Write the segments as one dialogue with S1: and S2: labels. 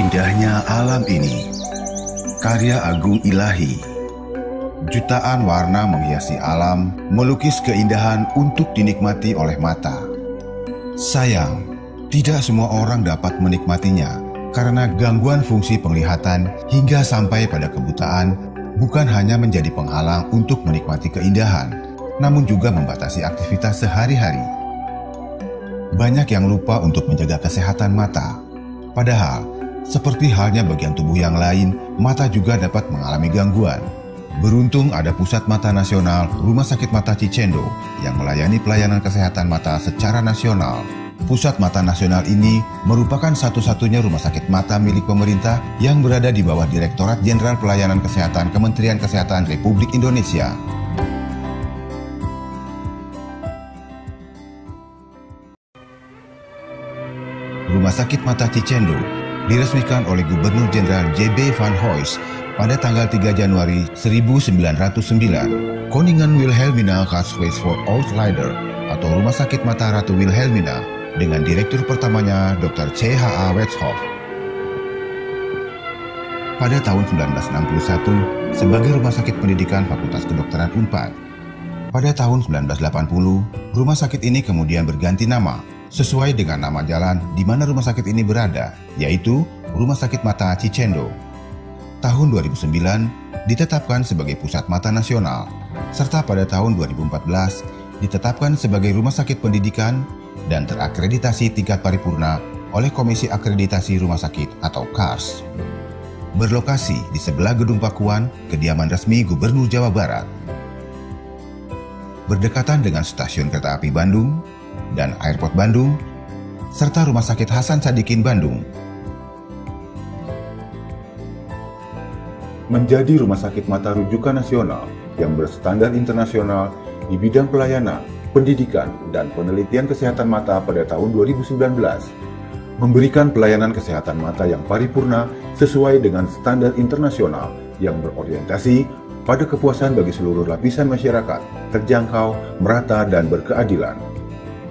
S1: Indahnya alam ini, karya agung ilahi. Jutaan warna menghiasi alam, melukis keindahan untuk dinikmati oleh mata. Sayang, tidak semua orang dapat menikmatinya karena gangguan fungsi penglihatan hingga sampai pada kebutaan bukan hanya menjadi penghalang untuk menikmati keindahan, namun juga membatasi aktivitas sehari-hari. Banyak yang lupa untuk menjaga kesehatan mata. Padahal, seperti halnya bagian tubuh yang lain, mata juga dapat mengalami gangguan. Beruntung ada Pusat Mata Nasional Rumah Sakit Mata Cicendo yang melayani pelayanan kesehatan mata secara nasional. Pusat Mata Nasional ini merupakan satu-satunya rumah sakit mata milik pemerintah yang berada di bawah Direktorat Jenderal Pelayanan Kesehatan Kementerian Kesehatan Republik Indonesia. Rumah Sakit Mata Cicendo diresmikan oleh Gubernur Jenderal J.B. Van Hoys pada tanggal 3 Januari 1909. Koningen Wilhelmina Kaswes for Outlider atau Rumah Sakit Mata Ratu Wilhelmina dengan Direktur pertamanya Dr. C.H.A. Wetzhoff. Pada tahun 1961 sebagai Rumah Sakit Pendidikan Fakultas Kedokteran Unpad. Pada tahun 1980, rumah sakit ini kemudian berganti nama sesuai dengan nama jalan di mana rumah sakit ini berada, yaitu Rumah Sakit Mata Cicendo. Tahun 2009 ditetapkan sebagai Pusat Mata Nasional, serta pada tahun 2014 ditetapkan sebagai Rumah Sakit Pendidikan dan terakreditasi tingkat paripurna oleh Komisi Akreditasi Rumah Sakit atau KARS. Berlokasi di sebelah Gedung Pakuan, kediaman resmi Gubernur Jawa Barat. Berdekatan dengan Stasiun Kereta Api Bandung dan Airport Bandung, serta Rumah Sakit Hasan Sadikin Bandung. Menjadi rumah sakit mata rujukan nasional yang berstandar internasional di bidang pelayanan, pendidikan, dan penelitian kesehatan mata pada tahun 2019. Memberikan pelayanan kesehatan mata yang paripurna sesuai dengan standar internasional yang berorientasi pada kepuasan bagi seluruh lapisan masyarakat, terjangkau, merata, dan berkeadilan.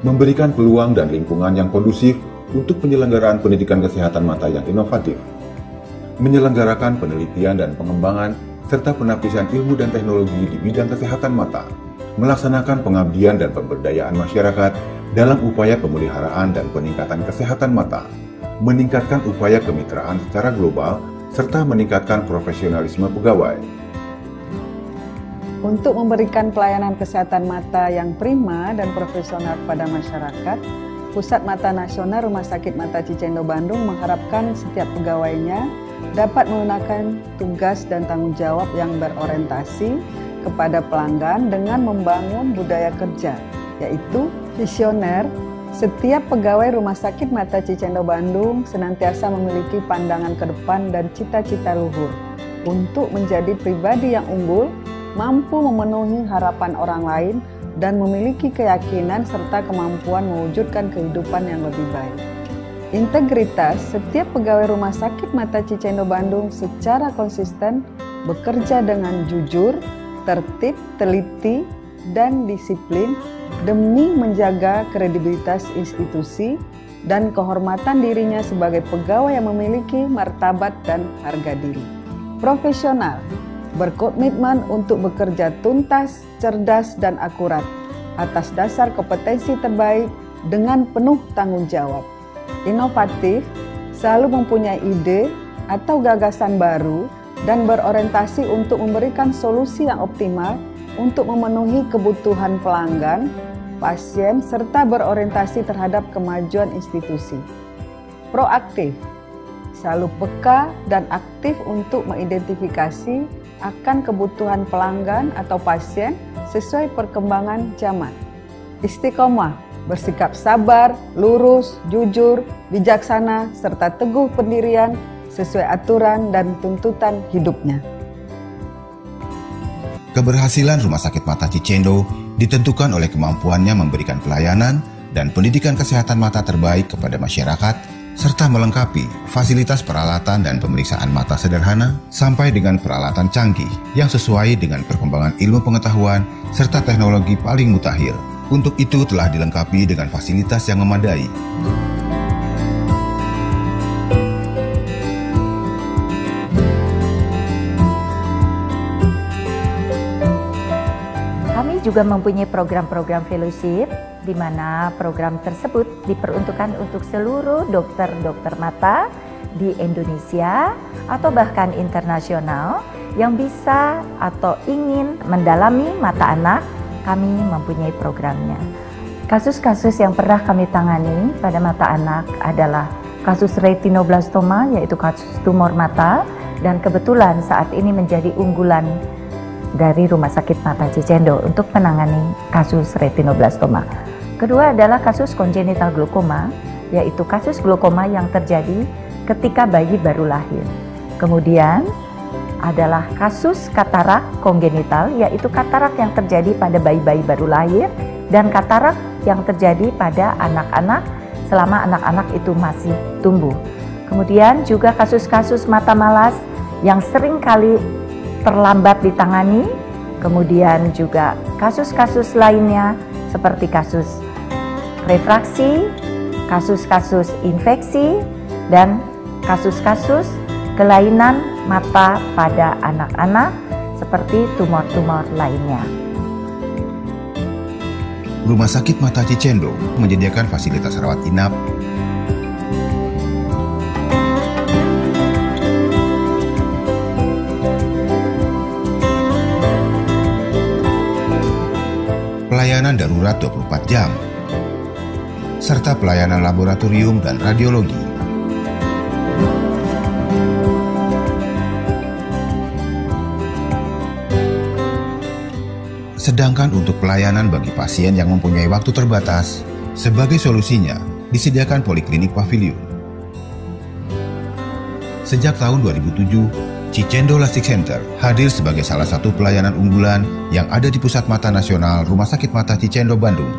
S1: Memberikan peluang dan lingkungan yang kondusif untuk penyelenggaraan pendidikan kesehatan mata yang inovatif. Menyelenggarakan penelitian dan pengembangan serta penapisan ilmu dan teknologi di bidang kesehatan mata, melaksanakan pengabdian dan pemberdayaan masyarakat dalam upaya pemeliharaan dan peningkatan kesehatan mata, meningkatkan upaya kemitraan secara global, serta meningkatkan profesionalisme pegawai.
S2: Untuk memberikan pelayanan kesehatan mata yang prima dan profesional pada masyarakat, Pusat Mata Nasional Rumah Sakit Mata Cicendo Bandung mengharapkan setiap pegawainya dapat menggunakan tugas dan tanggung jawab yang berorientasi kepada pelanggan dengan membangun budaya kerja, yaitu visioner. Setiap pegawai Rumah Sakit Mata Cicendo Bandung senantiasa memiliki pandangan ke depan dan cita-cita luhur untuk menjadi pribadi yang unggul, mampu memenuhi harapan orang lain, dan memiliki keyakinan serta kemampuan mewujudkan kehidupan yang lebih baik. Integritas setiap pegawai Rumah Sakit Mata Cicendo Bandung secara konsisten bekerja dengan jujur, tertib, teliti, dan disiplin demi menjaga kredibilitas institusi dan kehormatan dirinya sebagai pegawai yang memiliki martabat dan harga diri. Profesional, berkomitmen untuk bekerja tuntas, cerdas, dan akurat atas dasar kompetensi terbaik dengan penuh tanggung jawab. Inovatif, selalu mempunyai ide atau gagasan baru dan berorientasi untuk memberikan solusi yang optimal untuk memenuhi kebutuhan pelanggan, pasien, serta berorientasi terhadap kemajuan institusi. Proaktif, selalu peka dan aktif untuk mengidentifikasi akan kebutuhan pelanggan atau pasien sesuai perkembangan zaman. Istiqomah, bersikap sabar, lurus, jujur, bijaksana, serta teguh pendirian sesuai aturan dan tuntutan hidupnya.
S1: Keberhasilan Rumah Sakit Mata Cicendo ditentukan oleh kemampuannya memberikan pelayanan dan pendidikan kesehatan mata terbaik kepada masyarakat, serta melengkapi fasilitas peralatan dan pemeriksaan mata sederhana sampai dengan peralatan canggih yang sesuai dengan perkembangan ilmu pengetahuan serta teknologi paling mutakhir. Untuk itu telah dilengkapi dengan fasilitas yang memadai.
S3: juga mempunyai program-program fellowship di mana program tersebut diperuntukkan untuk seluruh dokter-dokter mata di Indonesia atau bahkan internasional yang bisa atau ingin mendalami mata anak. Kami mempunyai programnya. Kasus-kasus yang pernah kami tangani pada mata anak adalah kasus retinoblastoma, yaitu kasus tumor mata, dan kebetulan saat ini menjadi unggulan dari Rumah Sakit Mata Cicendo untuk menangani kasus retinoblastoma. Kedua adalah kasus kongenital glaukoma, yaitu kasus glaukoma yang terjadi ketika bayi baru lahir. Kemudian adalah kasus katarak kongenital, yaitu katarak yang terjadi pada bayi-bayi baru lahir dan katarak yang terjadi pada anak-anak selama anak-anak itu masih tumbuh. Kemudian juga kasus-kasus mata malas yang sering kali terlambat ditangani, kemudian juga kasus-kasus lainnya seperti kasus refraksi, kasus-kasus infeksi, dan kasus-kasus kelainan mata pada anak-anak seperti tumor-tumor lainnya.
S1: Rumah Sakit Mata Cicendo menyediakan fasilitas rawat inap, pelayanan darurat 24 jam, serta pelayanan laboratorium dan radiologi. Sedangkan untuk pelayanan bagi pasien yang mempunyai waktu terbatas, sebagai solusinya disediakan poliklinik pavilion. Sejak tahun 2007, Cicendo Lasik Center hadir sebagai salah satu pelayanan unggulan yang ada di Pusat Mata Nasional Rumah Sakit Mata Cicendo Bandung.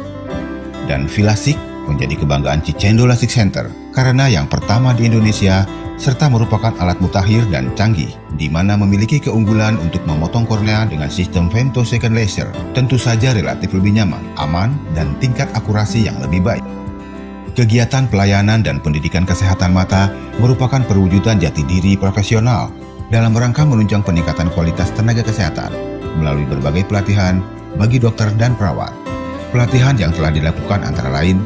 S1: Dan Vilasik menjadi kebanggaan Cicendo Lasik Center karena yang pertama di Indonesia serta merupakan alat mutakhir dan canggih di mana memiliki keunggulan untuk memotong kornea dengan sistem femtosecond laser. Tentu saja relatif lebih nyaman, aman, dan tingkat akurasi yang lebih baik. Kegiatan pelayanan dan pendidikan kesehatan mata merupakan perwujudan jati diri profesional dalam rangka menunjang peningkatan kualitas tenaga kesehatan melalui berbagai pelatihan bagi dokter dan perawat. Pelatihan yang telah dilakukan antara lain: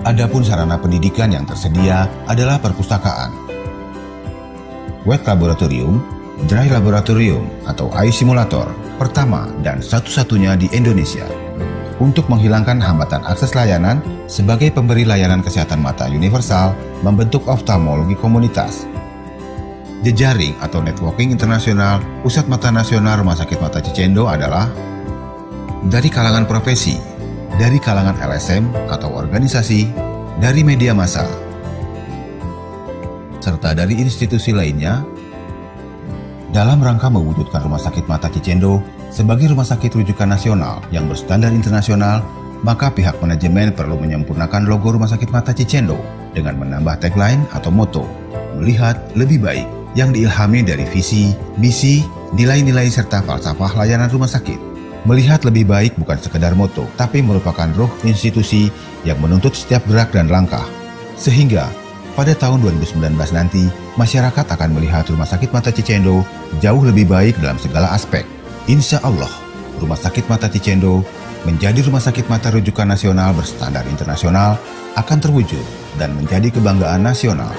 S1: adapun sarana pendidikan yang tersedia adalah perpustakaan, wet laboratorium, dry laboratorium atau eye simulator pertama dan satu-satunya di Indonesia untuk menghilangkan hambatan akses layanan. Sebagai pemberi layanan kesehatan mata universal, membentuk oftalmologi komunitas. Jejaring atau networking internasional Pusat Mata Nasional Rumah Sakit Mata Cicendo adalah dari kalangan profesi, dari kalangan LSM atau organisasi, dari media massa, serta dari institusi lainnya dalam rangka mewujudkan Rumah Sakit Mata Cicendo sebagai rumah sakit rujukan nasional yang berstandar internasional. Maka pihak manajemen perlu menyempurnakan logo Rumah Sakit Mata Cicendo dengan menambah tagline atau moto "Melihat Lebih Baik" yang diilhami dari visi, misi, nilai-nilai serta falsafah layanan rumah sakit. Melihat lebih baik bukan sekedar moto, tapi merupakan roh institusi yang menuntut setiap gerak dan langkah. Sehingga pada tahun 2019 nanti, masyarakat akan melihat Rumah Sakit Mata Cicendo jauh lebih baik dalam segala aspek. Insya Allah, Rumah Sakit Mata Cicendo menjadi rumah sakit mata rujukan nasional berstandar internasional akan terwujud dan menjadi kebanggaan nasional.